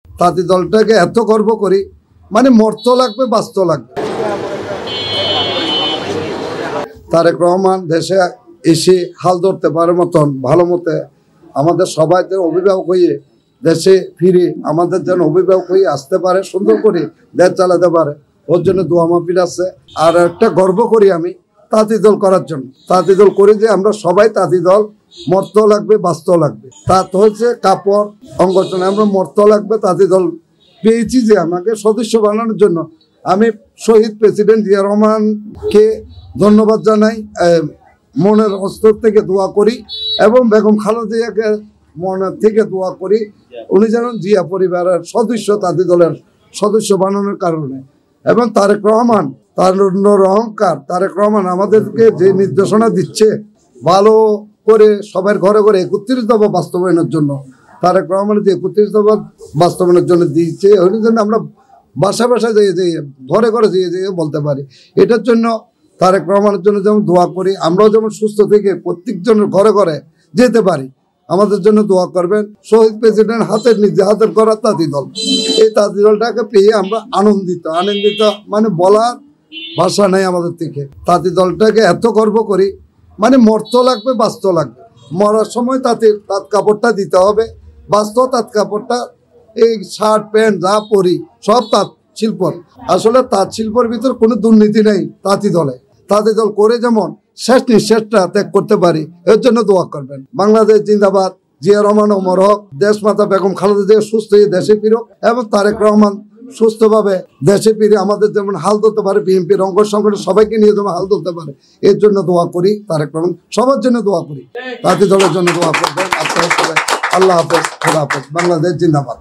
তাঁতি দলটাকে এত গর্ব করি, মানে মর্ত লাগবে বাস্ত লাগবে। তারেক রহমান দেশে এসে হাল ধরতে পারে মতন ভালো মতে আমাদের সবাই যেন অভিভাবক হয়ে দেশে ফিরে আমাদের যেন অভিভাবক হয়ে আসতে পারে, সুন্দর করে দেশ চালাতে পারে, ওর জন্য দোয়া মাহফিল আছে। আর একটা গর্ব করি আমি তাঁতি দল করার জন্য, তাঁতি দল করি যে আমরা সবাই তাঁতি দল, মর্ত লাগবে বাস্ত লাগবে। তাঁত হচ্ছে কাপড় অঙ্গচনে, আমরা মর্ত লাগবে তাঁতি দল পেয়েছি যে আমাকে সদস্য বানানোর জন্য। আমি শহীদ প্রেসিডেন্ট জিয়া রহমানকে ধন্যবাদ জানাই, মনের অস্তর থেকে দোয়া করি, এবং বেগম খালেদা জিয়াকে মনের থেকে দোয়া করি উনি যেন জিয়া পরিবারের সদস্য, তাঁতি দলের সদস্য বানানোর কারণে। এবং তারেক রহমান, তার অহংকার, তারেক রহমান আমাদেরকে যে নির্দেশনা দিচ্ছে ভালো করে সবার ঘরে ঘরে 31 দফা বাস্তবায়নের জন্য, তারেক রহমানের যে 31 দফা বাস্তবায়নের জন্য দিচ্ছে, ওই জন্য আমরা বাসা বাসা যেয়ে ঘরে ঘরে যেয়ে বলতে পারি। এটার জন্য তারেক রহমানের জন্য যেমন দোয়া করি, আমরাও যেমন সুস্থ থেকে প্রত্যেকজনের ঘরে ঘরে যেতে পারি, আমাদের জন্য দোয়া করবেন। শহীদ প্রেসিডেন্ট নিজে হাতের করা তাঁতি দল, এই তাঁতি দলটাকে পেয়ে আমরা আনন্দিত মানে বলার ভাষা নেই আমাদের থেকে। তাঁতি দলটাকে এত গর্ব করি, মানে মর্ত লাগবে বাস্ত লাগবে। মরার সময় তাঁত কাপড়টা দিতে হবে, বাস্ত তাঁত কাপড়টা, এই শার্ট প্যান্ট যা পরি সব তাঁত শিল্প। আসলে তাঁত শিল্পের ভিতর কোনো দুর্নীতি নেই। তাঁতি দলে তাঁতি দল করে যেমন শেষ নিঃশ্বাসটা ত্যাগ করতে পারি, এর জন্য দোয়া করবেন। বাংলাদেশ জিন্দাবাদ, জিয়া রহমান ওমর হক, দেশ মাতা বেগম খালেদা জিয়া সুস্থ হয়ে দেশে ফিরুক, এবং তারেক রহমান সুস্থভাবে দেশে ফিরে আমাদের যেমন হাল ধরতে পারে, বিএনপির অঙ্গ সংগঠন সবাইকে নিয়ে যেমন হাল ধরতে পারে, এর জন্য দোয়া করি। তারেক রহমান সবার জন্য দোয়া করি, তাঁতি দলের জন্য দোয়া করবেন। আপনারা সবাই আল্লাহ হাফেজ, খোদা হাফেজ। বাংলাদেশ জিন্দাবাদ।